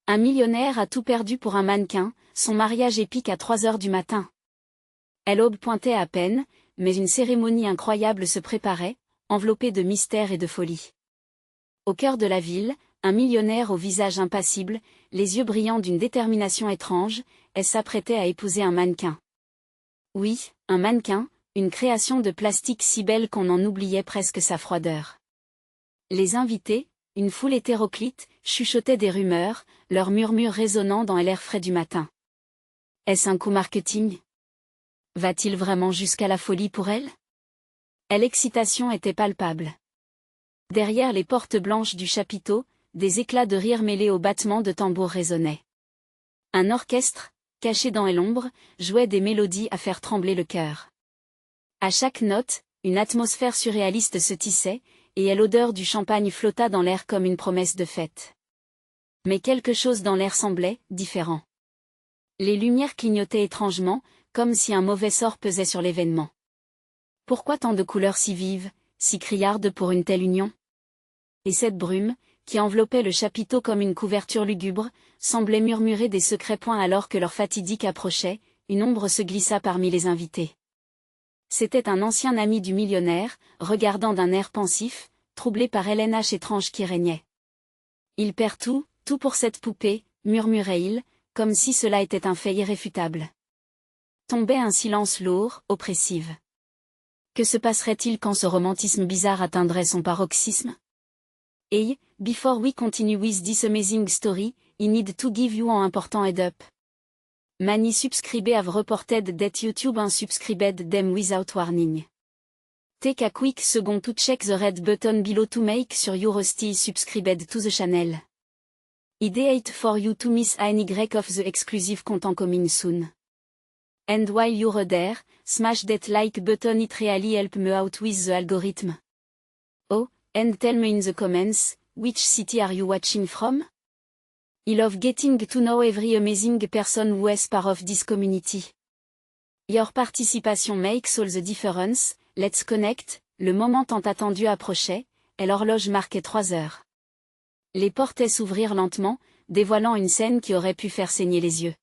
Un millionnaire a tout perdu pour un mannequin, son mariage épique à 3 heures du matin. L'aube pointait à peine, mais une cérémonie incroyable se préparait, enveloppée de mystère et de folie. Au cœur de la ville, un millionnaire au visage impassible, les yeux brillants d'une détermination étrange, elle s'apprêtait à épouser un mannequin. Oui, un mannequin, une création de plastique si belle qu'on en oubliait presque sa froideur. Les invités, une foule hétéroclite, chuchotaient des rumeurs, leurs murmures résonnant dans l'air frais du matin. Est-ce un coup marketing? Va-t-il vraiment jusqu'à la folie pour elle? L'excitation était palpable. Derrière les portes blanches du chapiteau, des éclats de rire mêlés aux battements de tambour résonnaient. Un orchestre, caché dans l'ombre, jouait des mélodies à faire trembler le cœur. À chaque note, une atmosphère surréaliste se tissait, et l'odeur du champagne flotta dans l'air comme une promesse de fête. Mais quelque chose dans l'air semblait différent. Les lumières clignotaient étrangement, comme si un mauvais sort pesait sur l'événement. Pourquoi tant de couleurs si vives, si criardes pour une telle union? Et cette brume, qui enveloppait le chapiteau comme une couverture lugubre, semblait murmurer des secrets points alors que leur fatidique approchait, une ombre se glissa parmi les invités. C'était un ancien ami du millionnaire, regardant d'un air pensif, troublé par LNH étrange qui régnait. Il perd tout, tout pour cette poupée, murmurait-il, comme si cela était un fait irréfutable. Tombait un silence lourd, oppressif. Que se passerait-il quand ce romantisme bizarre atteindrait son paroxysme? Hey, before we continue with this amazing story, I need to give you an important head up. Many subscribers have reported that YouTube unsubscribed them without warning. Take a quick second to check the red button below to make sure you're still subscribed to the channel. Ideate for you to miss any of the exclusive content coming soon. And while you're there, smash that like button, it really help me out with the algorithm. Oh, and tell me in the comments, which city are you watching from? I love getting to know every amazing person who is part of this community. Your participation makes all the difference, let's connect. Le moment tant attendu approchait, et l'horloge marquait 3 heures. Les portes s'ouvrirent lentement, dévoilant une scène qui aurait pu faire saigner les yeux.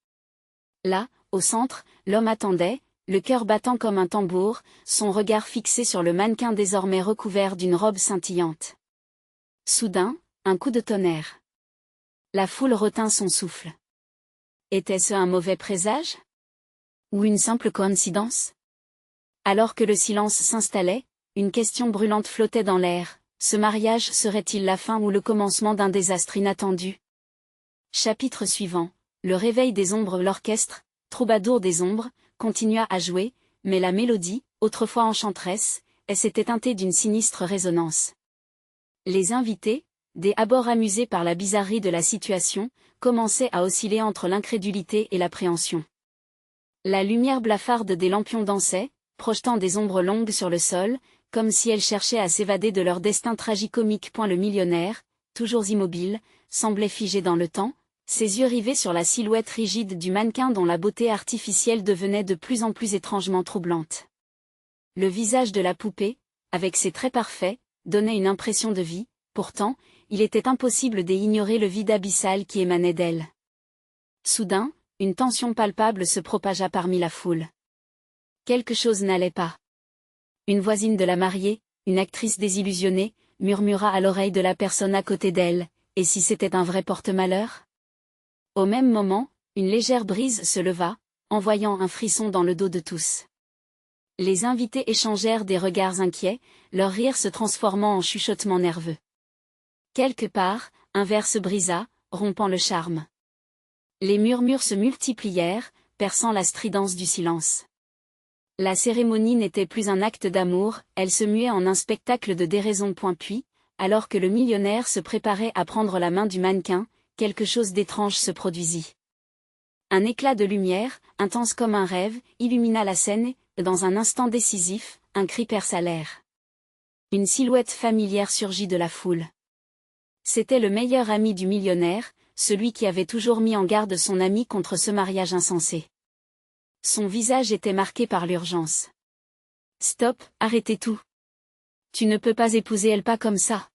Là, au centre, l'homme attendait, le cœur battant comme un tambour, son regard fixé sur le mannequin désormais recouvert d'une robe scintillante. Soudain, un coup de tonnerre. La foule retint son souffle. Était-ce un mauvais présage? Ou une simple coïncidence? Alors que le silence s'installait, une question brûlante flottait dans l'air. Ce mariage serait-il la fin ou le commencement d'un désastre inattendu? Chapitre suivant. Le réveil des ombres. L'orchestre, troubadour des ombres, continua à jouer, mais la mélodie, autrefois enchanteresse, s'était teintée d'une sinistre résonance. Les invités, des abords amusés par la bizarrerie de la situation, commençaient à osciller entre l'incrédulité et l'appréhension. La lumière blafarde des lampions dansait, projetant des ombres longues sur le sol, comme si elles cherchaient à s'évader de leur destin tragicomique. Le millionnaire, toujours immobile, semblait figé dans le temps, ses yeux rivés sur la silhouette rigide du mannequin dont la beauté artificielle devenait de plus en plus étrangement troublante. Le visage de la poupée, avec ses traits parfaits, donnait une impression de vie, pourtant, il était impossible d'ignorer le vide abyssal qui émanait d'elle. Soudain, une tension palpable se propagea parmi la foule. Quelque chose n'allait pas. Une voisine de la mariée, une actrice désillusionnée, murmura à l'oreille de la personne à côté d'elle, et si c'était un vrai porte-malheur? Au même moment, une légère brise se leva, envoyant un frisson dans le dos de tous. Les invités échangèrent des regards inquiets, leur rire se transformant en chuchotement nerveux. Quelque part, un verre se brisa, rompant le charme. Les murmures se multiplièrent, perçant la stridence du silence. La cérémonie n'était plus un acte d'amour, elle se muait en un spectacle de déraison. Puis, alors que le millionnaire se préparait à prendre la main du mannequin, quelque chose d'étrange se produisit. Un éclat de lumière, intense comme un rêve, illumina la scène, et, dans un instant décisif, un cri perça l'air. Une silhouette familière surgit de la foule. C'était le meilleur ami du millionnaire, celui qui avait toujours mis en garde son ami contre ce mariage insensé. Son visage était marqué par l'urgence. « Stop, arrêtez tout. Tu ne peux pas épouser Elpa comme ça. »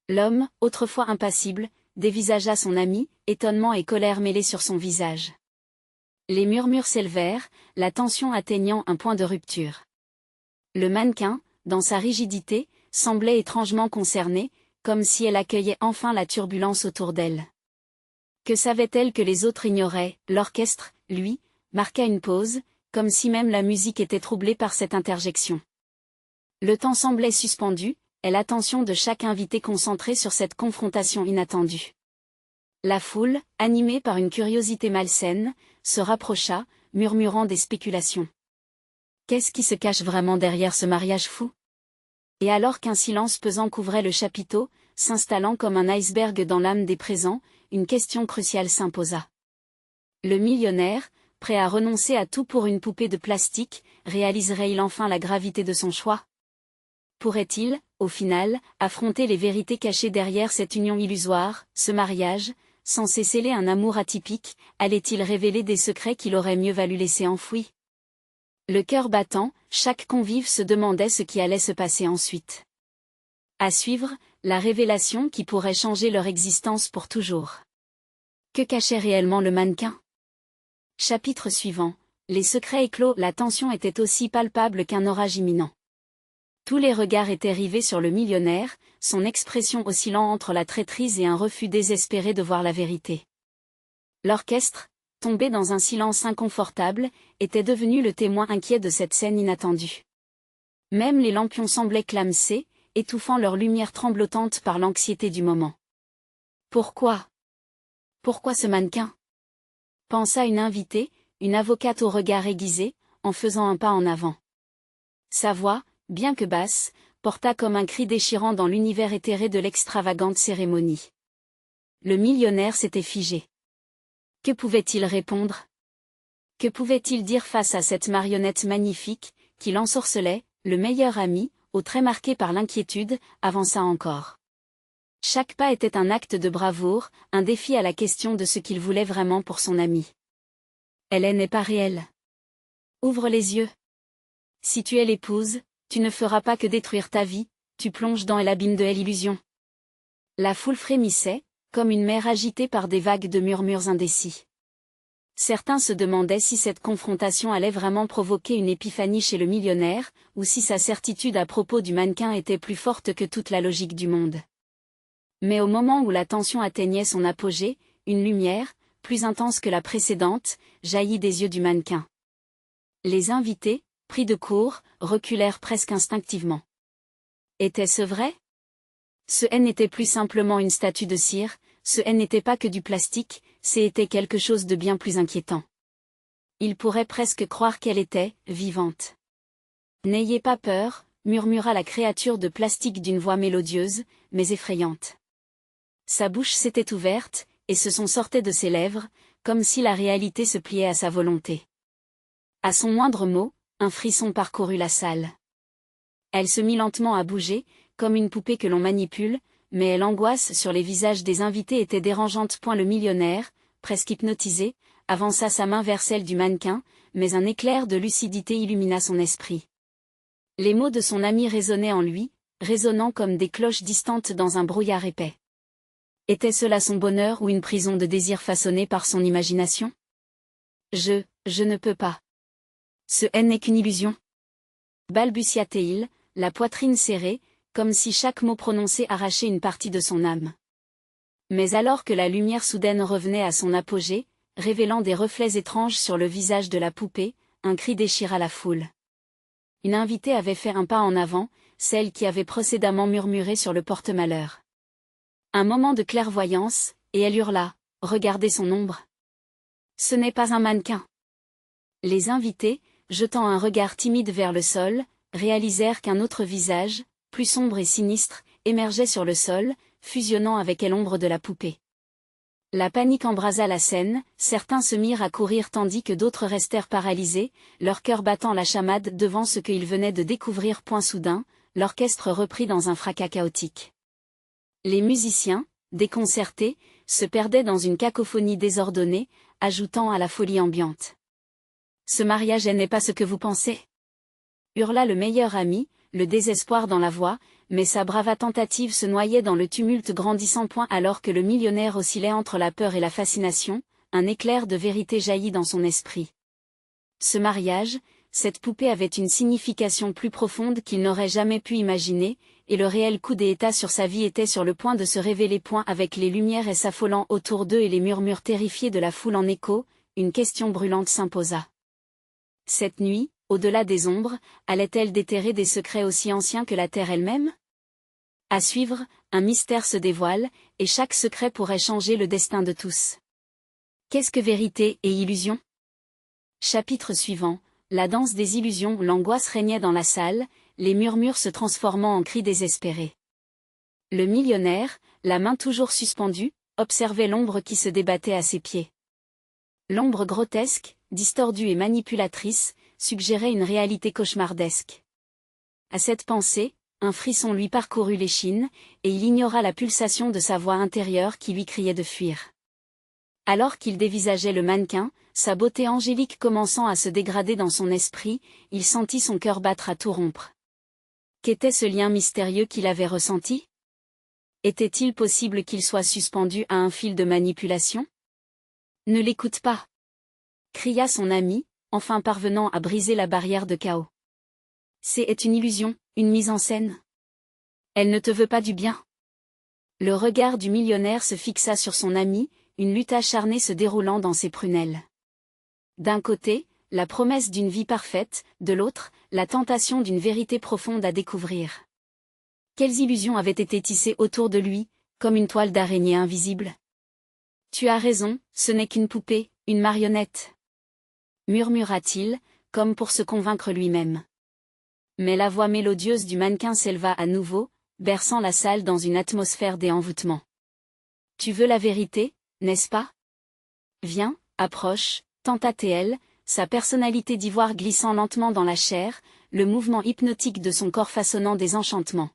L'homme, autrefois impassible, dévisagea son ami, étonnement et colère mêlés sur son visage. Les murmures s'élevèrent, la tension atteignant un point de rupture. Le mannequin, dans sa rigidité, semblait étrangement concerné, comme si elle accueillait enfin la turbulence autour d'elle. Que savait-elle que les autres ignoraient? L'orchestre, lui, marqua une pause, comme si même la musique était troublée par cette interjection. Le temps semblait suspendu, et l'attention de chaque invité concentrée sur cette confrontation inattendue. La foule, animée par une curiosité malsaine, se rapprocha, murmurant des spéculations. Qu'est-ce qui se cache vraiment derrière ce mariage fou? Et alors qu'un silence pesant couvrait le chapiteau, s'installant comme un iceberg dans l'âme des présents, une question cruciale s'imposa. Le millionnaire, prêt à renoncer à tout pour une poupée de plastique, réaliserait-il enfin la gravité de son choix? Pourrait-il, au final, affronter les vérités cachées derrière cette union illusoire, ce mariage, censé sceller un amour atypique, allait-il révéler des secrets qu'il aurait mieux valu laisser enfouis? Le cœur battant, chaque convive se demandait ce qui allait se passer ensuite. À suivre, la révélation qui pourrait changer leur existence pour toujours. Que cachait réellement le mannequin? Chapitre suivant. Les secrets éclos. La tension était aussi palpable qu'un orage imminent. Tous les regards étaient rivés sur le millionnaire, son expression oscillant entre la traîtrise et un refus désespéré de voir la vérité. L'orchestre, tombé dans un silence inconfortable, était devenu le témoin inquiet de cette scène inattendue. Même les lampions semblaient clamser, étouffant leur lumière tremblotante par l'anxiété du moment. Pourquoi? Pourquoi ce mannequin? Pensa une invitée, une avocate au regard aiguisé, en faisant un pas en avant. Sa voix, bien que basse, porta comme un cri déchirant dans l'univers éthéré de l'extravagante cérémonie. Le millionnaire s'était figé. Que pouvait-il répondre? Que pouvait-il dire face à cette marionnette magnifique, qui l'ensorcelait? Le meilleur ami, au trait marqué par l'inquiétude, avança encore. Chaque pas était un acte de bravoure, un défi à la question de ce qu'il voulait vraiment pour son ami. Elle n'est pas réelle. Ouvre les yeux. Si tu es l'épouse, tu ne feras pas que détruire ta vie, tu plonges dans l'abîme de l'illusion. La foule frémissait, comme une mer agitée par des vagues de murmures indécis. Certains se demandaient si cette confrontation allait vraiment provoquer une épiphanie chez le millionnaire, ou si sa certitude à propos du mannequin était plus forte que toute la logique du monde. Mais au moment où la tension atteignait son apogée, une lumière, plus intense que la précédente, jaillit des yeux du mannequin. Les invités, pris de court, reculèrent presque instinctivement. Était-ce vrai? Ce N n'était plus simplement une statue de cire, ce N n'était pas que du plastique, c'était quelque chose de bien plus inquiétant. Il pourrait presque croire qu'elle était vivante. N'ayez pas peur, murmura la créature de plastique d'une voix mélodieuse, mais effrayante. Sa bouche s'était ouverte, et ce son sortait de ses lèvres, comme si la réalité se pliait à sa volonté. À son moindre mot, un frisson parcourut la salle. Elle se mit lentement à bouger, comme une poupée que l'on manipule, mais l'angoisse sur les visages des invités était dérangeante. Le millionnaire, presque hypnotisé, avança sa main vers celle du mannequin, mais un éclair de lucidité illumina son esprit. Les mots de son ami résonnaient en lui, résonnant comme des cloches distantes dans un brouillard épais. Était-ce là son bonheur ou une prison de désir façonnée par son imagination? Je ne peux pas. Ce N n'est qu'une illusion. Balbutia-t-il, la poitrine serrée, comme si chaque mot prononcé arrachait une partie de son âme. Mais alors que la lumière soudaine revenait à son apogée, révélant des reflets étranges sur le visage de la poupée, un cri déchira la foule. Une invitée avait fait un pas en avant, celle qui avait précédemment murmuré sur le porte-malheur. Un moment de clairvoyance, et elle hurla, « Regardez son ombre. Ce n'est pas un mannequin. » Les invités, jetant un regard timide vers le sol, réalisèrent qu'un autre visage, plus sombre et sinistre, émergeait sur le sol, fusionnant avec l'ombre de la poupée. La panique embrasa la scène, certains se mirent à courir tandis que d'autres restèrent paralysés, leur cœur battant la chamade devant ce qu'ils venaient de découvrir. Soudain, l'orchestre reprit dans un fracas chaotique. Les musiciens, déconcertés, se perdaient dans une cacophonie désordonnée, ajoutant à la folie ambiante. « Ce mariage n'est pas ce que vous pensez » hurla le meilleur ami, le désespoir dans la voix, mais sa brave tentative se noyait dans le tumulte grandissant. Alors que le millionnaire oscillait entre la peur et la fascination, un éclair de vérité jaillit dans son esprit. Ce mariage, cette poupée avait une signification plus profonde qu'il n'aurait jamais pu imaginer, et le réel coup d'état sur sa vie était sur le point de se révéler. Avec les lumières s'affolant autour d'eux et les murmures terrifiés de la foule en écho, une question brûlante s'imposa. Cette nuit, au-delà des ombres, allait-elle déterrer des secrets aussi anciens que la terre elle-même? À suivre, un mystère se dévoile, et chaque secret pourrait changer le destin de tous. Qu'est-ce que vérité et illusion? Chapitre suivant. La danse des illusions. L'angoisse régnait dans la salle, les murmures se transformant en cris désespérés. Le millionnaire, la main toujours suspendue, observait l'ombre qui se débattait à ses pieds. L'ombre grotesque, distordue et manipulatrice, suggérait une réalité cauchemardesque. À cette pensée, un frisson lui parcourut l'échine, et il ignora la pulsation de sa voix intérieure qui lui criait de fuir. Alors qu'il dévisageait le mannequin, sa beauté angélique commençant à se dégrader dans son esprit, il sentit son cœur battre à tout rompre. Qu'était ce lien mystérieux qu'il avait ressenti? Était-il possible qu'il soit suspendu à un fil de manipulation? Ne l'écoute pas! Cria son ami, enfin parvenant à briser la barrière de chaos. C'est une illusion, une mise en scène. Elle ne te veut pas du bien. Le regard du millionnaire se fixa sur son ami, une lutte acharnée se déroulant dans ses prunelles. D'un côté, la promesse d'une vie parfaite, de l'autre, la tentation d'une vérité profonde à découvrir. Quelles illusions avaient été tissées autour de lui, comme une toile d'araignée invisible? Tu as raison, ce n'est qu'une poupée, une marionnette, murmura-t-il, comme pour se convaincre lui-même. Mais la voix mélodieuse du mannequin s'éleva à nouveau, berçant la salle dans une atmosphère d'envoûtement. Tu veux la vérité, n'est-ce pas? Viens, approche, tenta-t-elle, sa personnalité d'ivoire glissant lentement dans la chair, le mouvement hypnotique de son corps façonnant des enchantements.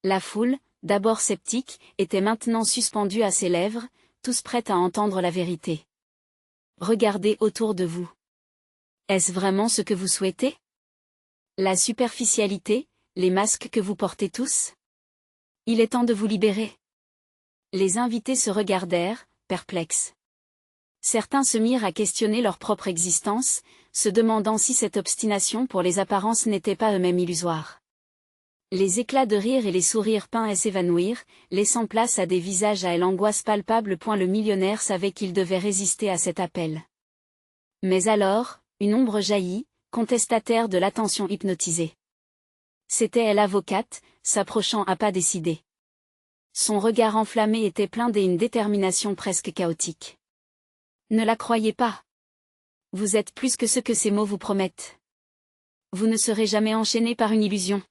La foule, d'abord sceptique, était maintenant suspendue à ses lèvres, tous prêts à entendre la vérité. Regardez autour de vous. Est-ce vraiment ce que vous souhaitez? La superficialité, les masques que vous portez tous? Il est temps de vous libérer. Les invités se regardèrent, perplexes. Certains se mirent à questionner leur propre existence, se demandant si cette obstination pour les apparences n'était pas eux-mêmes illusoire. Les éclats de rire et les sourires peints s'évanouirent, laissant place à des visages à l'angoisse palpable. Le millionnaire savait qu'il devait résister à cet appel. Mais alors, une ombre jaillit, contestataire de l'attention hypnotisée. C'était l'avocate, s'approchant à pas décidés. Son regard enflammé était plein d'une détermination presque chaotique. Ne la croyez pas. Vous êtes plus que ce que ces mots vous promettent. Vous ne serez jamais enchaîné par une illusion.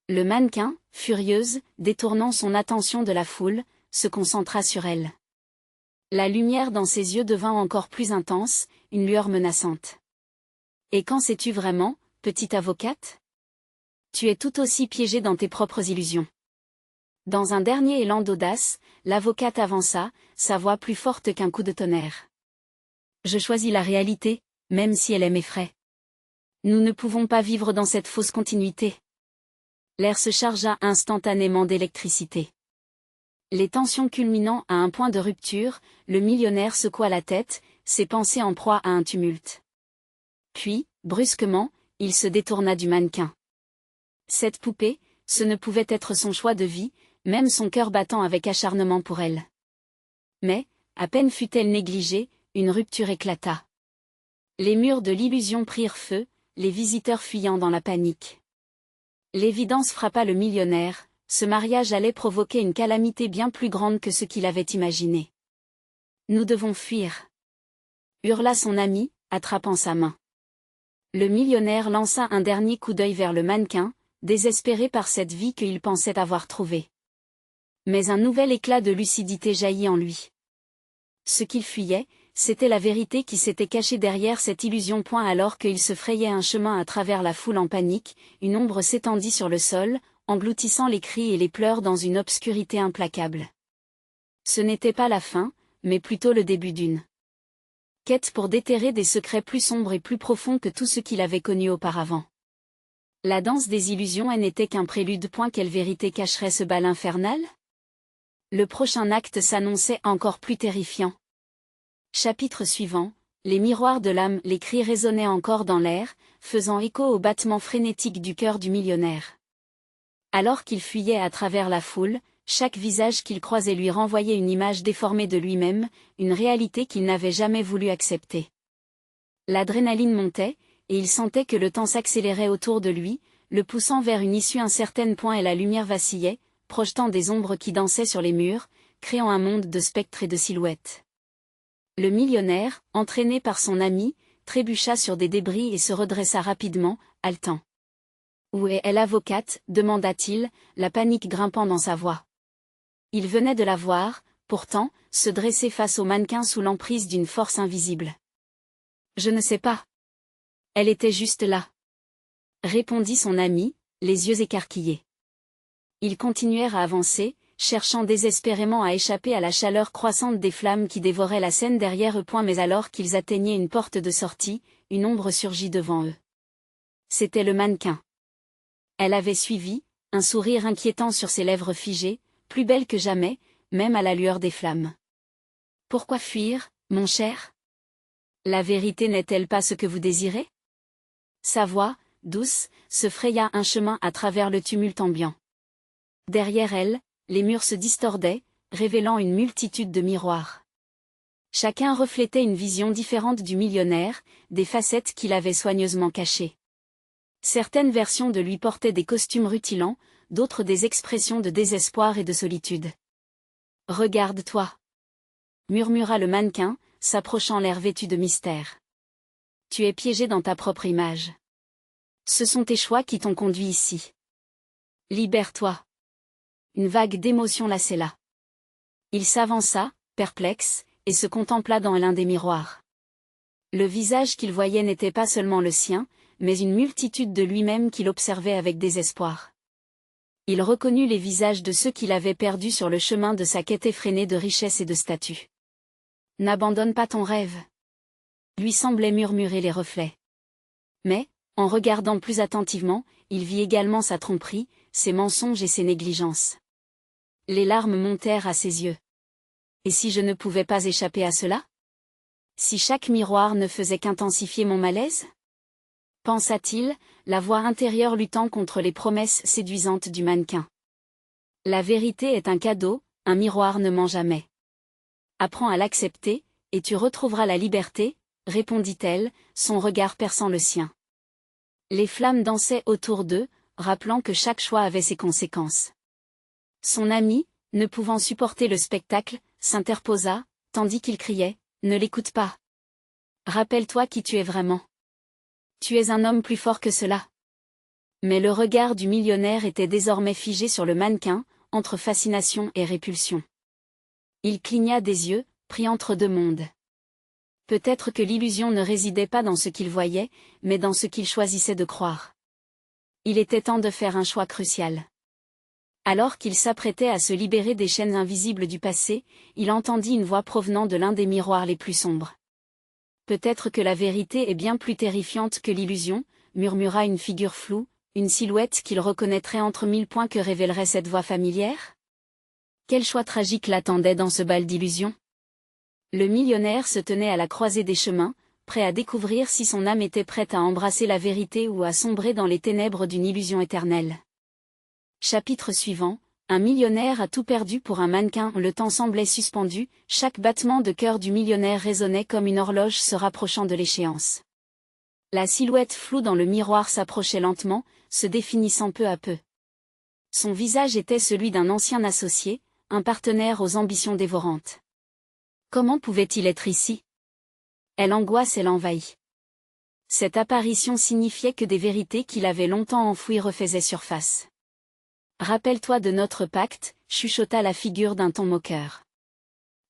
Le mannequin, furieuse, détournant son attention de la foule, se concentra sur elle. La lumière dans ses yeux devint encore plus intense, une lueur menaçante. Et qu'en sais-tu vraiment, petite avocate? Tu es tout aussi piégée dans tes propres illusions. Dans un dernier élan d'audace, l'avocate avança, sa voix plus forte qu'un coup de tonnerre. Je choisis la réalité, même si elle m'effraie. Nous ne pouvons pas vivre dans cette fausse continuité. L'air se chargea instantanément d'électricité. Les tensions culminant à un point de rupture, le millionnaire secoua la tête, ses pensées en proie à un tumulte. Puis, brusquement, il se détourna du mannequin. Cette poupée, ce ne pouvait être son choix de vie, même son cœur battant avec acharnement pour elle. Mais, à peine fut-elle négligée, une rupture éclata. Les murs de l'illusion prirent feu, les visiteurs fuyant dans la panique. L'évidence frappa le millionnaire, ce mariage allait provoquer une calamité bien plus grande que ce qu'il avait imaginé. Nous devons fuir, hurla son ami, attrapant sa main. Le millionnaire lança un dernier coup d'œil vers le mannequin, désespéré par cette vie qu'il pensait avoir trouvée. Mais un nouvel éclat de lucidité jaillit en lui. Ce qu'il fuyait, c'était la vérité qui s'était cachée derrière cette illusion. Alors qu'il se frayait un chemin à travers la foule en panique, une ombre s'étendit sur le sol, engloutissant les cris et les pleurs dans une obscurité implacable. Ce n'était pas la fin, mais plutôt le début d'une quête pour déterrer des secrets plus sombres et plus profonds que tout ce qu'il avait connu auparavant. La danse des illusions n'était qu'un prélude. Quelle vérité cacherait ce bal infernal? Le prochain acte s'annonçait encore plus terrifiant. Chapitre suivant, les miroirs de l'âme. Les cris résonnaient encore dans l'air, faisant écho au battement frénétique du cœur du millionnaire. Alors qu'il fuyait à travers la foule, chaque visage qu'il croisait lui renvoyait une image déformée de lui-même, une réalité qu'il n'avait jamais voulu accepter. L'adrénaline montait, et il sentait que le temps s'accélérait autour de lui, le poussant vers une issue incertaine. Et la lumière vacillait, projetant des ombres qui dansaient sur les murs, créant un monde de spectres et de silhouettes. Le millionnaire, entraîné par son ami, trébucha sur des débris et se redressa rapidement, haletant. « Où est l'avocate » demanda-t-il, la panique grimpant dans sa voix. Il venait de la voir, pourtant, se dresser face au mannequin sous l'emprise d'une force invisible. « Je ne sais pas. Elle était juste là. » répondit son ami, les yeux écarquillés. Ils continuèrent à avancer, cherchant désespérément à échapper à la chaleur croissante des flammes qui dévoraient la scène derrière eux. Mais alors qu'ils atteignaient une porte de sortie, une ombre surgit devant eux. C'était le mannequin. Elle avait suivi, un sourire inquiétant sur ses lèvres figées, plus belle que jamais, même à la lueur des flammes. « Pourquoi fuir, mon cher? La vérité n'est-elle pas ce que vous désirez ?» Sa voix, douce, se fraya un chemin à travers le tumulte ambiant. Derrière elle, les murs se distordaient, révélant une multitude de miroirs. Chacun reflétait une vision différente du millionnaire, des facettes qu'il avait soigneusement cachées. Certaines versions de lui portaient des costumes rutilants, d'autres des expressions de désespoir et de solitude. « Regarde-toi » murmura le mannequin, s'approchant, l'air vêtu de mystère. « Tu es piégé dans ta propre image. Ce sont tes choix qui t'ont conduit ici. Libère-toi. » Une vague d'émotion l'assela. Il s'avança, perplexe, et se contempla dans l'un des miroirs. Le visage qu'il voyait n'était pas seulement le sien, mais une multitude de lui-même qu'il observait avec désespoir. Il reconnut les visages de ceux qu'il avait perdus sur le chemin de sa quête effrénée de richesse et de statut. « N'abandonne pas ton rêve » lui semblait murmurer les reflets. Mais, en regardant plus attentivement, il vit également sa tromperie, ses mensonges et ses négligences. Les larmes montèrent à ses yeux. Et si je ne pouvais pas échapper à cela? Si chaque miroir ne faisait qu'intensifier mon malaise? Pensa-t-il, la voix intérieure luttant contre les promesses séduisantes du mannequin. La vérité est un cadeau, un miroir ne ment jamais. Apprends à l'accepter, et tu retrouveras la liberté, répondit-elle, son regard perçant le sien. Les flammes dansaient autour d'eux, rappelant que chaque choix avait ses conséquences. Son ami, ne pouvant supporter le spectacle, s'interposa, tandis qu'il criait « Ne l'écoute pas. Rappelle-toi qui tu es vraiment. Tu es un homme plus fort que cela. » Mais le regard du millionnaire était désormais figé sur le mannequin, entre fascination et répulsion. Il cligna des yeux, pris entre deux mondes. Peut-être que l'illusion ne résidait pas dans ce qu'il voyait, mais dans ce qu'il choisissait de croire. Il était temps de faire un choix crucial. Alors qu'il s'apprêtait à se libérer des chaînes invisibles du passé, il entendit une voix provenant de l'un des miroirs les plus sombres. « Peut-être que la vérité est bien plus terrifiante que l'illusion » murmura une figure floue, une silhouette qu'il reconnaîtrait entre mille points. Que révélerait cette voix familière? Quel choix tragique l'attendait dans ce bal d'illusions? Le millionnaire se tenait à la croisée des chemins, prêt à découvrir si son âme était prête à embrasser la vérité ou à sombrer dans les ténèbres d'une illusion éternelle. Chapitre suivant, un millionnaire a tout perdu pour un mannequin. Le temps semblait suspendu, chaque battement de cœur du millionnaire résonnait comme une horloge se rapprochant de l'échéance. La silhouette floue dans le miroir s'approchait lentement, se définissant peu à peu. Son visage était celui d'un ancien associé, un partenaire aux ambitions dévorantes. Comment pouvait-il être ici? L'angoisse l'envahit. Cette apparition signifiait que des vérités qu'il avait longtemps enfouies refaisaient surface. Rappelle-toi de notre pacte, chuchota la figure d'un ton moqueur.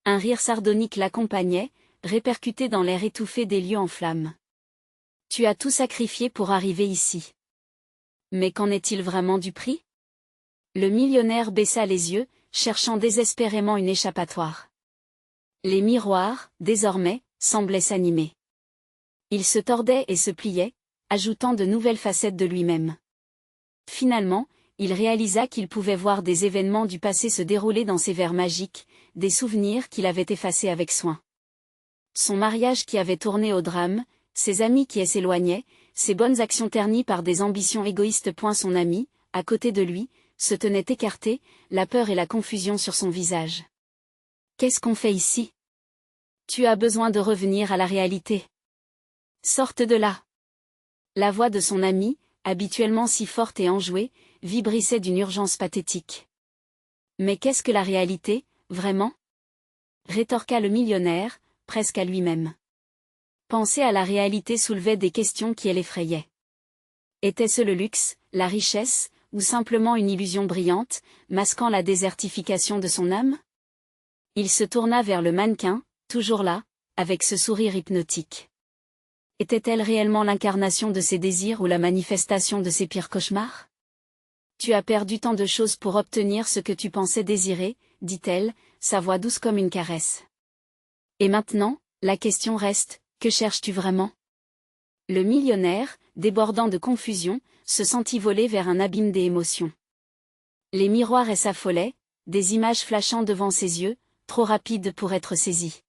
Un rire sardonique l'accompagnait, répercuté dans l'air étouffé des lieux en flammes. Tu as tout sacrifié pour arriver ici. Mais qu'en est-il vraiment du prix? Le millionnaire baissa les yeux, cherchant désespérément une échappatoire. Les miroirs, désormais, semblaient s'animer. Il se tordait et se pliait, ajoutant de nouvelles facettes de lui-même. Finalement, il réalisa qu'il pouvait voir des événements du passé se dérouler dans ses verres magiques, des souvenirs qu'il avait effacés avec soin. Son mariage qui avait tourné au drame, ses amis qui s'éloignaient, ses bonnes actions ternies par des ambitions égoïstes. Son ami, à côté de lui, se tenait écarté, la peur et la confusion sur son visage. Qu'est-ce qu'on fait ici? Tu as besoin de revenir à la réalité. Sorte de là. La voix de son ami, habituellement si forte et enjouée, vibrissait d'une urgence pathétique. Mais qu'est-ce que la réalité, vraiment? Rétorqua le millionnaire, presque à lui-même. Penser à la réalité soulevait des questions qui l'effrayaient. Était-ce le luxe, la richesse, ou simplement une illusion brillante, masquant la désertification de son âme? Il se tourna vers le mannequin, toujours là, avec ce sourire hypnotique. Était-elle réellement l'incarnation de ses désirs ou la manifestation de ses pires cauchemars? Tu as perdu tant de choses pour obtenir ce que tu pensais désirer, dit-elle, sa voix douce comme une caresse. Et maintenant, la question reste, que cherches-tu vraiment? Le millionnaire, débordant de confusion, se sentit voler vers un abîme des émotions. Les miroirs s'affolaient, des images flashant devant ses yeux, trop rapides pour être saisies.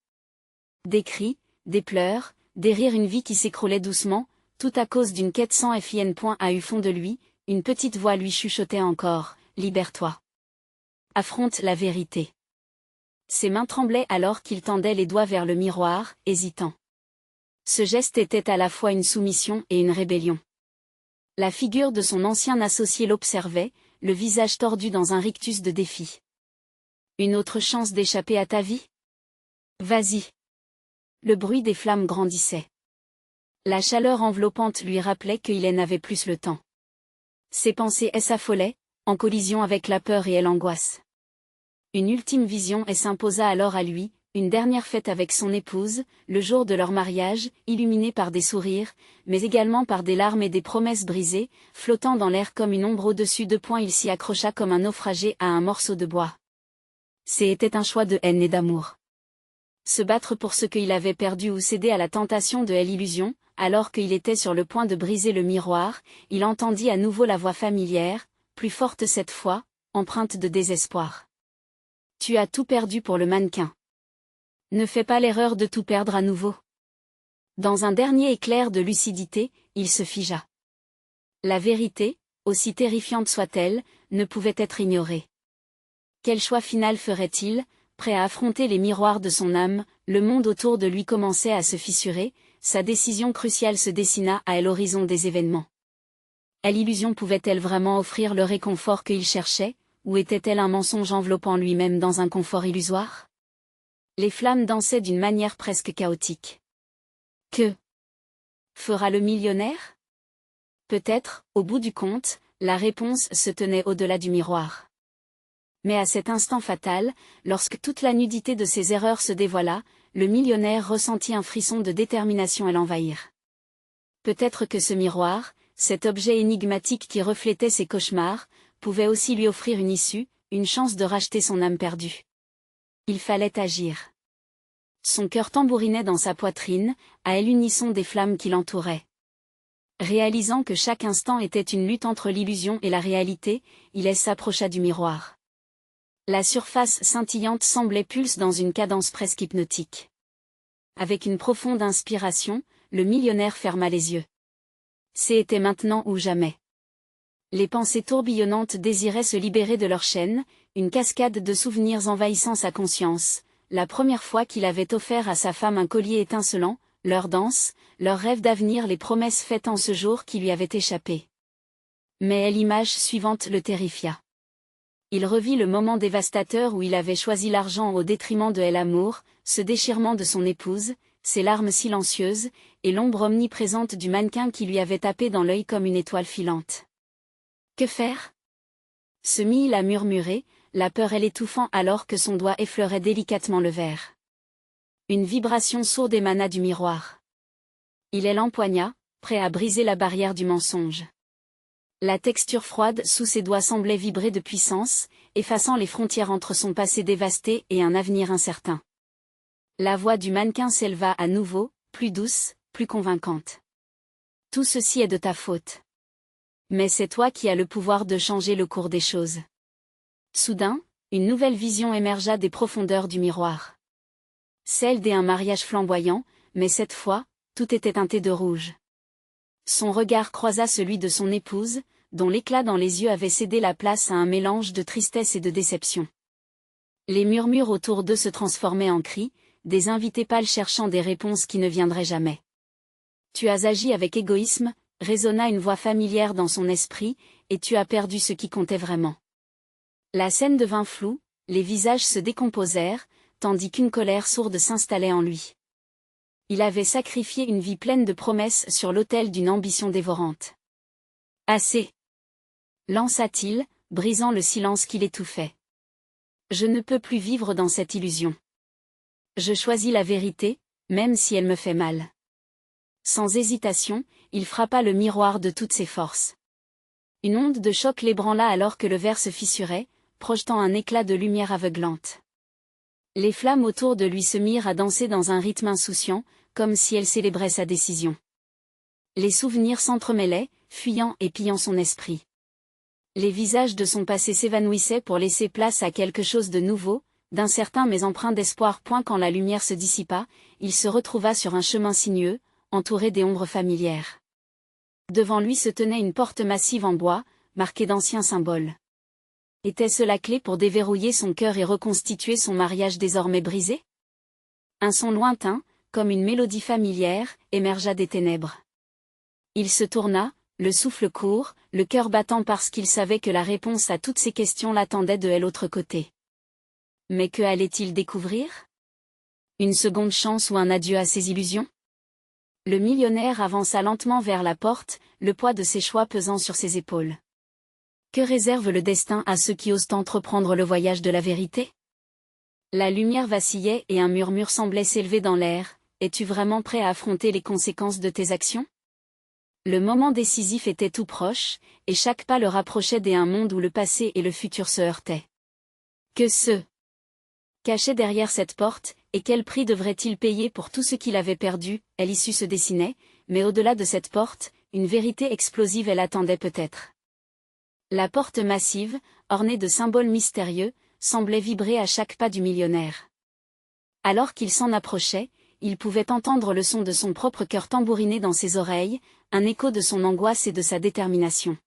Des cris, des pleurs, des rires, une vie qui s'écroulait doucement, tout à cause d'une quête sans fin. Au fond de lui, une petite voix lui chuchotait encore, « Libère-toi. Affronte la vérité. » Ses mains tremblaient alors qu'il tendait les doigts vers le miroir, hésitant. Ce geste était à la fois une soumission et une rébellion. La figure de son ancien associé l'observait, le visage tordu dans un rictus de défi. Une autre chance d'échapper à ta vie? Vas-y. Le bruit des flammes grandissait. La chaleur enveloppante lui rappelait qu'il n'avait plus le temps. Ses pensées s'affolaient, en collision avec la peur et l'angoisse. Une ultime vision s'imposa alors à lui, une dernière fête avec son épouse, le jour de leur mariage, illuminée par des sourires, mais également par des larmes et des promesses brisées, flottant dans l'air comme une ombre au-dessus de. Il s'y accrocha comme un naufragé à un morceau de bois. C'était un choix de haine et d'amour. Se battre pour ce qu'il avait perdu ou céder à la tentation de l'illusion, alors qu'il était sur le point de briser le miroir, il entendit à nouveau la voix familière, plus forte cette fois, empreinte de désespoir. Tu as tout perdu pour le mannequin. Ne fais pas l'erreur de tout perdre à nouveau. Dans un dernier éclair de lucidité, il se figea. La vérité, aussi terrifiante soit-elle, ne pouvait être ignorée. Quel choix final ferait-il? Prêt à affronter les miroirs de son âme, le monde autour de lui commençait à se fissurer, sa décision cruciale se dessina à l'horizon des événements. L'illusion pouvait-elle vraiment offrir le réconfort qu'il cherchait, ou était-elle un mensonge enveloppant lui-même dans un confort illusoire? Les flammes dansaient d'une manière presque chaotique. Que fera le millionnaire? Peut-être, au bout du compte, la réponse se tenait au-delà du miroir. Mais à cet instant fatal, lorsque toute la nudité de ses erreurs se dévoila, le millionnaire ressentit un frisson de détermination à l'envahir. Peut-être que ce miroir, cet objet énigmatique qui reflétait ses cauchemars, pouvait aussi lui offrir une issue, une chance de racheter son âme perdue. Il fallait agir. Son cœur tambourinait dans sa poitrine, à l'unisson des flammes qui l'entouraient. Réalisant que chaque instant était une lutte entre l'illusion et la réalité, il s'approcha du miroir. La surface scintillante semblait pulse dans une cadence presque hypnotique. Avec une profonde inspiration, le millionnaire ferma les yeux. C'était maintenant ou jamais. Les pensées tourbillonnantes désiraient se libérer de leur chaîne, une cascade de souvenirs envahissant sa conscience, la première fois qu'il avait offert à sa femme un collier étincelant, leur danse, leur rêve d'avenir, les promesses faites en ce jour qui lui avaient échappé. Mais l'image suivante le terrifia. Il revit le moment dévastateur où il avait choisi l'argent au détriment de l'amour, ce déchirement de son épouse, ses larmes silencieuses, et l'ombre omniprésente du mannequin qui lui avait tapé dans l'œil comme une étoile filante. Que faire? Se mit-il à murmurer, la peur l'étouffant alors que son doigt effleurait délicatement le verre. Une vibration sourde émana du miroir. Il l'empoigna, prêt à briser la barrière du mensonge. La texture froide sous ses doigts semblait vibrer de puissance, effaçant les frontières entre son passé dévasté et un avenir incertain. La voix du mannequin s'éleva à nouveau, plus douce, plus convaincante. Tout ceci est de ta faute. Mais c'est toi qui as le pouvoir de changer le cours des choses. Soudain, une nouvelle vision émergea des profondeurs du miroir. Celle d'un mariage flamboyant, mais cette fois, tout était teinté de rouge. Son regard croisa celui de son épouse, dont l'éclat dans les yeux avait cédé la place à un mélange de tristesse et de déception. Les murmures autour d'eux se transformaient en cris, des invités pâles cherchant des réponses qui ne viendraient jamais. « Tu as agi avec égoïsme », résonna une voix familière dans son esprit, et tu as perdu ce qui comptait vraiment. La scène devint floue, les visages se décomposèrent, tandis qu'une colère sourde s'installait en lui. Il avait sacrifié une vie pleine de promesses sur l'autel d'une ambition dévorante. « Assez !» lança-t-il, brisant le silence qui l'étouffait. « Je ne peux plus vivre dans cette illusion. Je choisis la vérité, même si elle me fait mal. » Sans hésitation, il frappa le miroir de toutes ses forces. Une onde de choc l'ébranla alors que le verre se fissurait, projetant un éclat de lumière aveuglante. Les flammes autour de lui se mirent à danser dans un rythme insouciant, comme si elles célébraient sa décision. Les souvenirs s'entremêlaient, fuyant et pillant son esprit. Les visages de son passé s'évanouissaient pour laisser place à quelque chose de nouveau, d'incertain mais empreint d'espoir. Quand la lumière se dissipa, il se retrouva sur un chemin sinueux, entouré des ombres familières. Devant lui se tenait une porte massive en bois, marquée d'anciens symboles. Était-ce la clé pour déverrouiller son cœur et reconstituer son mariage désormais brisé? Un son lointain, comme une mélodie familière, émergea des ténèbres. Il se tourna, le souffle court, le cœur battant parce qu'il savait que la réponse à toutes ces questions l'attendait de l'autre côté. Mais que allait-il découvrir? Une seconde chance ou un adieu à ses illusions? Le millionnaire avança lentement vers la porte, le poids de ses choix pesant sur ses épaules. Que réserve le destin à ceux qui osent entreprendre le voyage de la vérité? La lumière vacillait et un murmure semblait s'élever dans l'air. Es-tu vraiment prêt à affronter les conséquences de tes actions? Le moment décisif était tout proche, et chaque pas le rapprochait d'un monde où le passé et le futur se heurtaient. Que se cachait derrière cette porte, et quel prix devrait-il payer pour tout ce qu'il avait perdu? L'issue se dessinait, mais au-delà de cette porte, une vérité explosive l'attendait peut-être. La porte massive, ornée de symboles mystérieux, semblait vibrer à chaque pas du millionnaire. Alors qu'il s'en approchait, il pouvait entendre le son de son propre cœur tambouriner dans ses oreilles, un écho de son angoisse et de sa détermination.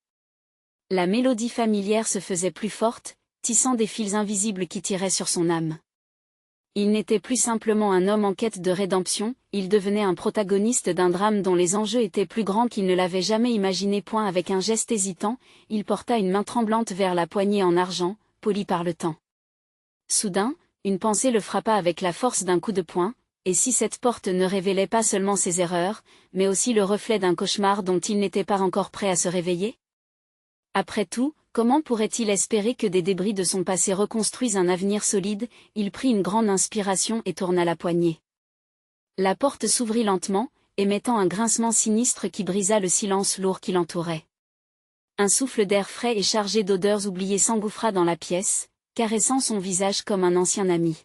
La mélodie familière se faisait plus forte, tissant des fils invisibles qui tiraient sur son âme. Il n'était plus simplement un homme en quête de rédemption, il devenait un protagoniste d'un drame dont les enjeux étaient plus grands qu'il ne l'avait jamais imaginé. Avec un geste hésitant, il porta une main tremblante vers la poignée en argent, polie par le temps. Soudain, une pensée le frappa avec la force d'un coup de poing, et si cette porte ne révélait pas seulement ses erreurs, mais aussi le reflet d'un cauchemar dont il n'était pas encore prêt à se réveiller? Après tout, comment pourrait-il espérer que des débris de son passé reconstruisent un avenir solide? Il prit une grande inspiration et tourna la poignée. La porte s'ouvrit lentement, émettant un grincement sinistre qui brisa le silence lourd qui l'entourait. Un souffle d'air frais et chargé d'odeurs oubliées s'engouffra dans la pièce, caressant son visage comme un ancien ami.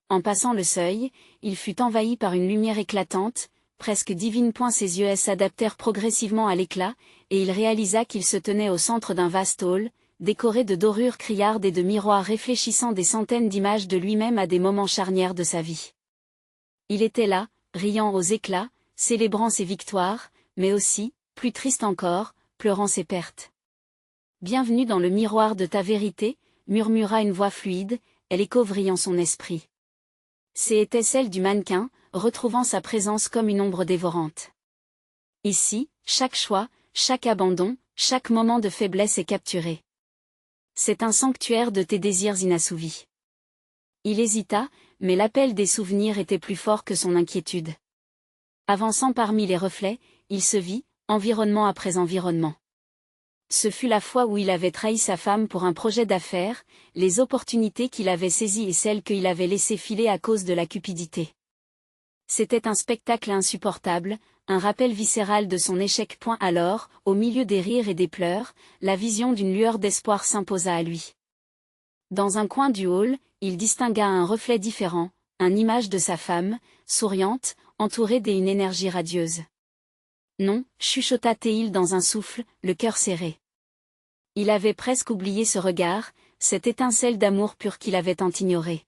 En passant le seuil, il fut envahi par une lumière éclatante, presque divine. Ses yeux s'adaptèrent progressivement à l'éclat, et il réalisa qu'il se tenait au centre d'un vaste hall, décoré de dorures criardes et de miroirs réfléchissant des centaines d'images de lui-même à des moments charnières de sa vie. Il était là, riant aux éclats, célébrant ses victoires, mais aussi, plus triste encore, pleurant ses pertes. « Bienvenue dans le miroir de ta vérité », murmura une voix fluide, elle écovrillant son esprit. C'était celle du mannequin, retrouvant sa présence comme une ombre dévorante. Ici, chaque choix, chaque abandon, chaque moment de faiblesse est capturé. C'est un sanctuaire de tes désirs inassouvis. Il hésita, mais l'appel des souvenirs était plus fort que son inquiétude. Avançant parmi les reflets, il se vit, environnement après environnement. Ce fut la fois où il avait trahi sa femme pour un projet d'affaires, les opportunités qu'il avait saisies et celles qu'il avait laissées filer à cause de la cupidité. C'était un spectacle insupportable, un rappel viscéral de son échec. Alors, au milieu des rires et des pleurs, la vision d'une lueur d'espoir s'imposa à lui. Dans un coin du hall, il distingua un reflet différent, une image de sa femme, souriante, entourée d'une énergie radieuse. Non, chuchota Théil dans un souffle, le cœur serré. Il avait presque oublié ce regard, cette étincelle d'amour pur qu'il avait tant ignoré.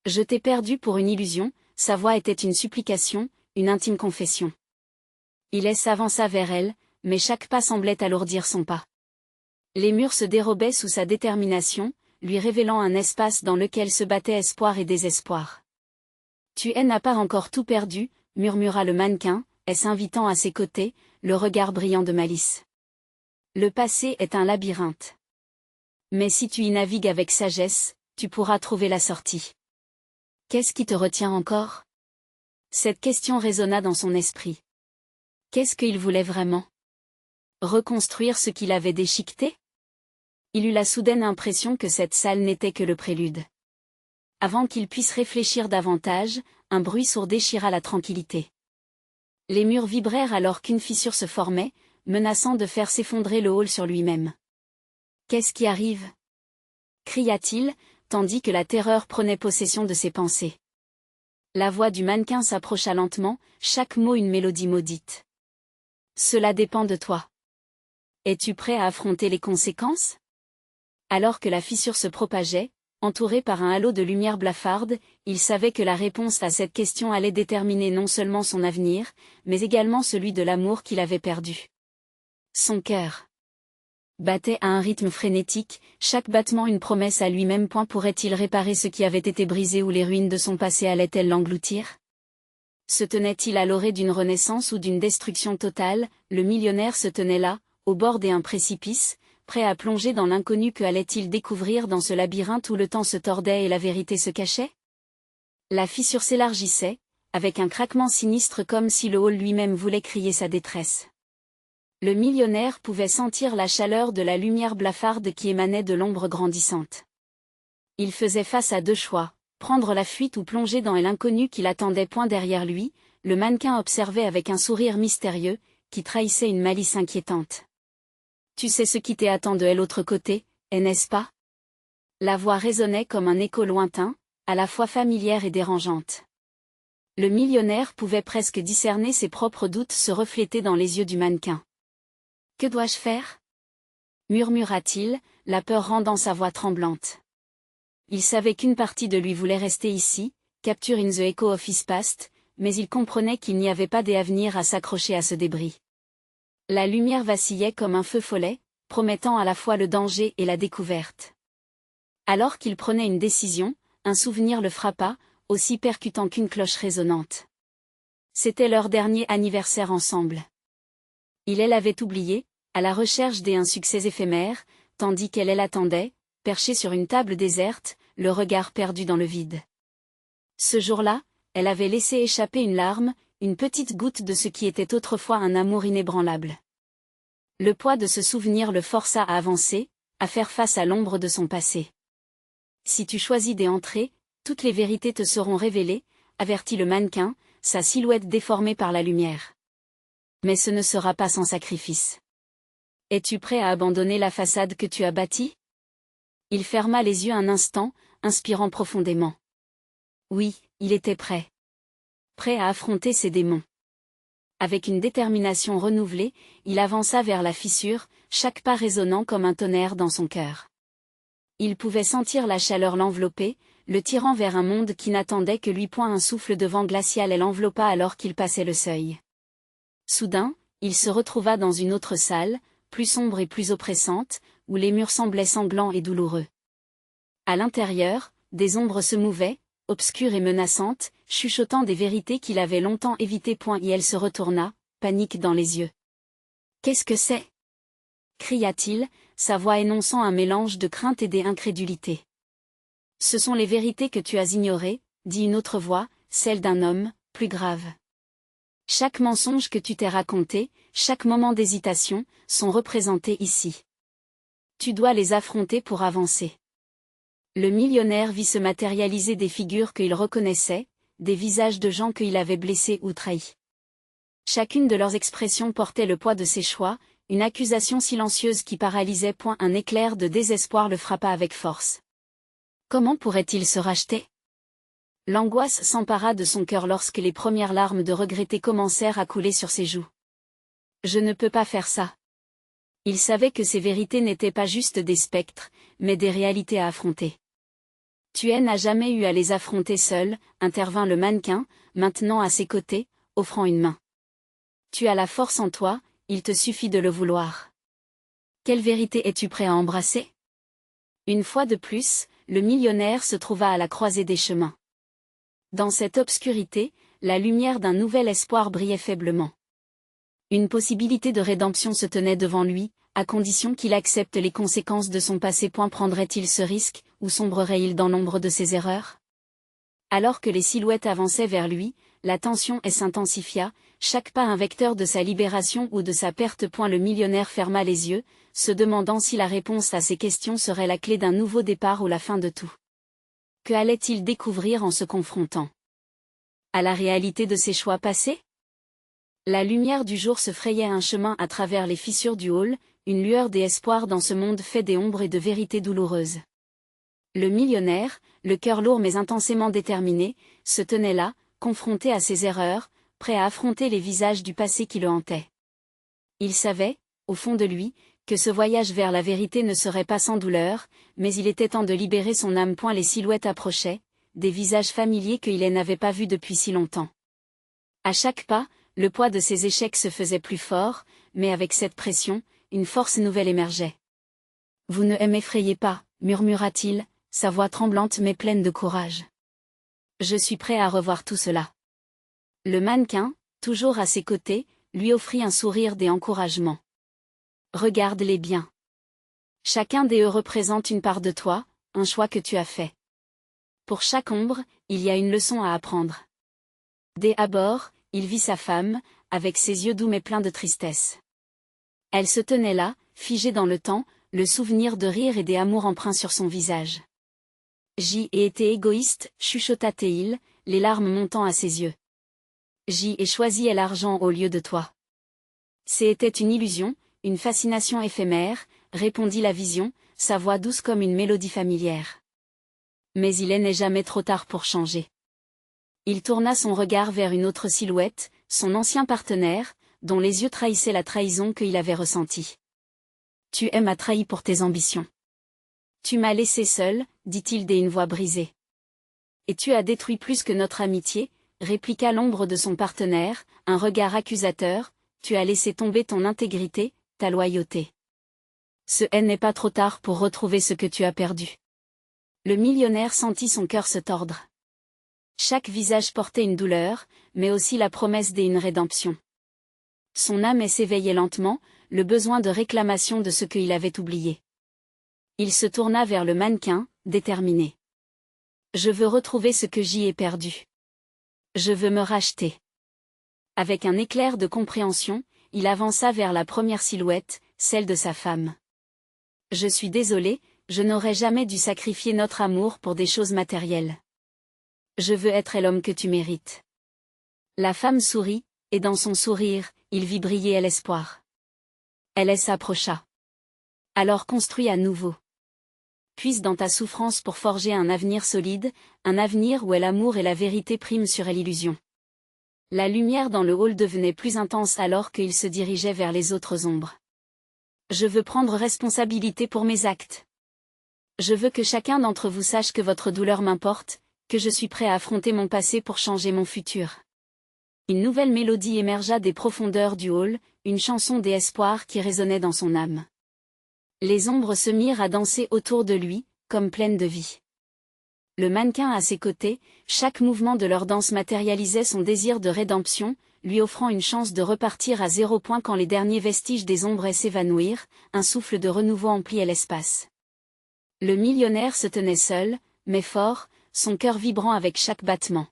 Je t'ai perdu pour une illusion, sa voix était une supplication, une intime confession. Il s'avança vers elle, mais chaque pas semblait alourdir son pas. Les murs se dérobaient sous sa détermination, lui révélant un espace dans lequel se battaient espoir et désespoir. Tu n'as pas encore tout perdu, murmura le mannequin, s'invitant à ses côtés, le regard brillant de malice. Le passé est un labyrinthe. Mais si tu y navigues avec sagesse, tu pourras trouver la sortie. Qu'est-ce qui te retient encore? Cette question résonna dans son esprit. Qu'est-ce qu'il voulait vraiment? Reconstruire ce qu'il avait déchiqueté? Il eut la soudaine impression que cette salle n'était que le prélude. Avant qu'il puisse réfléchir davantage, un bruit sourd déchira la tranquillité. Les murs vibrèrent alors qu'une fissure se formait, menaçant de faire s'effondrer le hall sur lui-même. « Qu'est-ce qui arrive » cria-t-il, tandis que la terreur prenait possession de ses pensées. La voix du mannequin s'approcha lentement, chaque mot une mélodie maudite. « Cela dépend de toi. Es-tu prêt à affronter les conséquences » Alors que la fissure se propageait, entouré par un halo de lumière blafarde, il savait que la réponse à cette question allait déterminer non seulement son avenir, mais également celui de l'amour qu'il avait perdu. Son cœur battait à un rythme frénétique, chaque battement une promesse à lui-même. Pourrait-il réparer ce qui avait été brisé ou les ruines de son passé allaient-elles l'engloutir? Se tenait-il à l'orée d'une renaissance ou d'une destruction totale? Le millionnaire se tenait là, au bord d'un précipice, prêt à plonger dans l'inconnu. Que allait-il découvrir dans ce labyrinthe où le temps se tordait et la vérité se cachait? La fissure s'élargissait, avec un craquement sinistre comme si le hall lui-même voulait crier sa détresse. Le millionnaire pouvait sentir la chaleur de la lumière blafarde qui émanait de l'ombre grandissante. Il faisait face à deux choix, prendre la fuite ou plonger dans l'inconnu qui l'attendait. Derrière lui, le mannequin observait avec un sourire mystérieux, qui trahissait une malice inquiétante. Tu sais ce qui t'attend de l'autre côté, n'est-ce pas? La voix résonnait comme un écho lointain, à la fois familière et dérangeante. Le millionnaire pouvait presque discerner ses propres doutes se refléter dans les yeux du mannequin. Que dois-je faire? Murmura-t-il, la peur rendant sa voix tremblante. Il savait qu'une partie de lui voulait rester ici, capture in the echo of his past, mais il comprenait qu'il n'y avait pas d'avenir à s'accrocher à ce débris. La lumière vacillait comme un feu follet, promettant à la fois le danger et la découverte. Alors qu'il prenait une décision, un souvenir le frappa, aussi percutant qu'une cloche résonnante. C'était leur dernier anniversaire ensemble. Il l'avait oublié, à la recherche d'un succès éphémère, tandis qu'elle l'attendait, perchée sur une table déserte, le regard perdu dans le vide. Ce jour-là, elle avait laissé échapper une larme, une petite goutte de ce qui était autrefois un amour inébranlable. Le poids de ce souvenir le força à avancer, à faire face à l'ombre de son passé. Si tu choisis d'entrer, toutes les vérités te seront révélées, avertit le mannequin, sa silhouette déformée par la lumière. Mais ce ne sera pas sans sacrifice. Es-tu prêt à abandonner la façade que tu as bâtie? Il ferma les yeux un instant, inspirant profondément. Oui, il était prêt. Prêt à affronter ses démons. Avec une détermination renouvelée, il avança vers la fissure, chaque pas résonnant comme un tonnerre dans son cœur. Il pouvait sentir la chaleur l'envelopper, le tirant vers un monde qui n'attendait que lui. Un souffle de vent glacial l'enveloppa alors qu'il passait le seuil. Soudain, il se retrouva dans une autre salle, plus sombre et plus oppressante, où les murs semblaient sanglants et douloureux. À l'intérieur, des ombres se mouvaient, obscures et menaçantes, chuchotant des vérités qu'il avait longtemps évitées. Et elle se retourna, panique dans les yeux. « Qu'est-ce que c'est » cria-t-il, sa voix énonçant un mélange de crainte et d'incrédulité. « Ce sont les vérités que tu as ignorées, » dit une autre voix, celle d'un homme, plus grave. Chaque mensonge que tu t'es raconté, chaque moment d'hésitation, sont représentés ici. Tu dois les affronter pour avancer. Le millionnaire vit se matérialiser des figures qu'il reconnaissait, des visages de gens qu'il avait blessés ou trahis. Chacune de leurs expressions portait le poids de ses choix, une accusation silencieuse qui paralysait. Un éclair de désespoir le frappa avec force. Comment pourrait-il se racheter? L'angoisse s'empara de son cœur lorsque les premières larmes de regret commencèrent à couler sur ses joues. Je ne peux pas faire ça. Il savait que ces vérités n'étaient pas juste des spectres, mais des réalités à affronter. Tu n'as jamais eu à les affronter seul, intervint le mannequin, maintenant à ses côtés, offrant une main. Tu as la force en toi, il te suffit de le vouloir. Quelle vérité es-tu prêt à embrasser? Une fois de plus, le millionnaire se trouva à la croisée des chemins. Dans cette obscurité, la lumière d'un nouvel espoir brillait faiblement. Une possibilité de rédemption se tenait devant lui, à condition qu'il accepte les conséquences de son passé. Prendrait-il ce risque, ou sombrerait-il dans l'ombre de ses erreurs? Alors que les silhouettes avançaient vers lui, la tension s'intensifia, chaque pas un vecteur de sa libération ou de sa perte. Le millionnaire ferma les yeux, se demandant si la réponse à ces questions serait la clé d'un nouveau départ ou la fin de tout. Que allait-il découvrir en se confrontant à la réalité de ses choix passés? La lumière du jour se frayait un chemin à travers les fissures du hall, une lueur d'espoir dans ce monde fait d'ombres et de vérités douloureuses. Le millionnaire, le cœur lourd mais intensément déterminé, se tenait là, confronté à ses erreurs, prêt à affronter les visages du passé qui le hantaient. Il savait, au fond de lui, que ce voyage vers la vérité ne serait pas sans douleur, mais il était temps de libérer son âme. Les silhouettes approchaient, des visages familiers qu'il n'avait pas vus depuis si longtemps. À chaque pas, le poids de ses échecs se faisait plus fort, mais avec cette pression, une force nouvelle émergeait. « Vous ne m'effrayez pas, murmura-t-il, sa voix tremblante mais pleine de courage. Je suis prêt à revoir tout cela. Le mannequin, toujours à ses côtés, lui offrit un sourire d'encouragement. Regarde-les bien. Chacun d'eux représente une part de toi, un choix que tu as fait. Pour chaque ombre, il y a une leçon à apprendre. Dès à bord, il vit sa femme, avec ses yeux doux mais pleins de tristesse. Elle se tenait là, figée dans le temps, le souvenir de rire et d'amour empreints sur son visage. J'y ai été égoïste, chuchota Théil, les larmes montant à ses yeux. J'y ai choisi l'argent au lieu de toi. C'était une illusion, une fascination éphémère, répondit la vision, sa voix douce comme une mélodie familière. Mais il n'est jamais trop tard pour changer. Il tourna son regard vers une autre silhouette, son ancien partenaire, dont les yeux trahissaient la trahison qu'il avait ressentie. Tu m'as trahi pour tes ambitions. Tu m'as laissé seul, dit-il d'une voix brisée. Et tu as détruit plus que notre amitié, répliqua l'ombre de son partenaire, un regard accusateur, tu as laissé tomber ton intégrité, ta loyauté. Ce n'est pas trop tard pour retrouver ce que tu as perdu. Le millionnaire sentit son cœur se tordre. Chaque visage portait une douleur, mais aussi la promesse d'une rédemption. Son âme s'éveillait lentement, le besoin de réclamation de ce qu'il avait oublié. Il se tourna vers le mannequin, déterminé. Je veux retrouver ce que j'y ai perdu. Je veux me racheter. Avec un éclair de compréhension, il avança vers la première silhouette, celle de sa femme. Je suis désolé, je n'aurais jamais dû sacrifier notre amour pour des choses matérielles. Je veux être l'homme que tu mérites. La femme sourit, et dans son sourire, il vit briller l'espoir. Elle s'approcha. Alors construis à nouveau. Puise dans ta souffrance pour forger un avenir solide, un avenir où l'amour et la vérité priment sur l'illusion. La lumière dans le hall devenait plus intense alors qu'il se dirigeait vers les autres ombres. Je veux prendre responsabilité pour mes actes. Je veux que chacun d'entre vous sache que votre douleur m'importe, que je suis prêt à affronter mon passé pour changer mon futur. Une nouvelle mélodie émergea des profondeurs du hall, une chanson d'espoir qui résonnait dans son âme. Les ombres se mirent à danser autour de lui, comme pleines de vie. Le mannequin à ses côtés, chaque mouvement de leur danse matérialisait son désir de rédemption, lui offrant une chance de repartir à 0 quand les derniers vestiges des ombres s'évanouirent, un souffle de renouveau emplit l'espace. Le millionnaire se tenait seul, mais fort, son cœur vibrant avec chaque battement.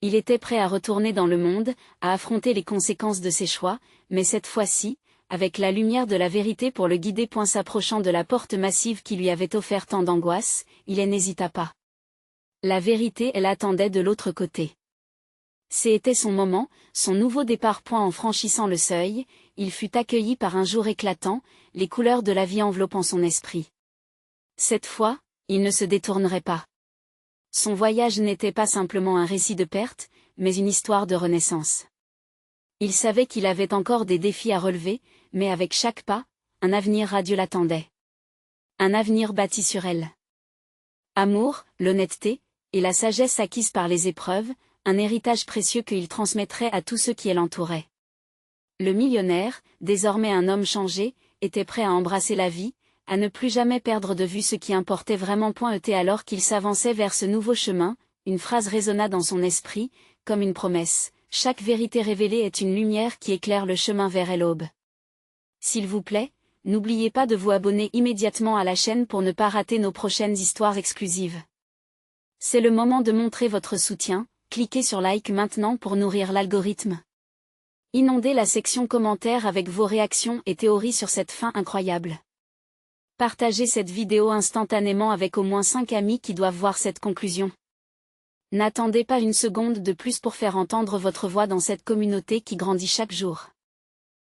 Il était prêt à retourner dans le monde, à affronter les conséquences de ses choix, mais cette fois-ci, avec la lumière de la vérité pour le guider. S'approchant de la porte massive qui lui avait offert tant d'angoisse, il n'hésita pas. La vérité, elle attendait de l'autre côté. C'était son moment, son nouveau départ. En franchissant le seuil, il fut accueilli par un jour éclatant, les couleurs de la vie enveloppant son esprit. Cette fois, il ne se détournerait pas. Son voyage n'était pas simplement un récit de perte, mais une histoire de renaissance. Il savait qu'il avait encore des défis à relever, mais avec chaque pas, un avenir radieux l'attendait. Un avenir bâti sur elle. Amour, l'honnêteté, et la sagesse acquise par les épreuves, un héritage précieux qu'il transmettrait à tous ceux qui l'entouraient. Le millionnaire, désormais un homme changé, était prêt à embrasser la vie, à ne plus jamais perdre de vue ce qui importait vraiment. Alors qu'il s'avançait vers ce nouveau chemin, une phrase résonna dans son esprit, comme une promesse: chaque vérité révélée est une lumière qui éclaire le chemin vers l'aube. S'il vous plaît, n'oubliez pas de vous abonner immédiatement à la chaîne pour ne pas rater nos prochaines histoires exclusives. C'est le moment de montrer votre soutien, cliquez sur like maintenant pour nourrir l'algorithme. Inondez la section commentaires avec vos réactions et théories sur cette fin incroyable. Partagez cette vidéo instantanément avec au moins 5 amis qui doivent voir cette conclusion. N'attendez pas une seconde de plus pour faire entendre votre voix dans cette communauté qui grandit chaque jour.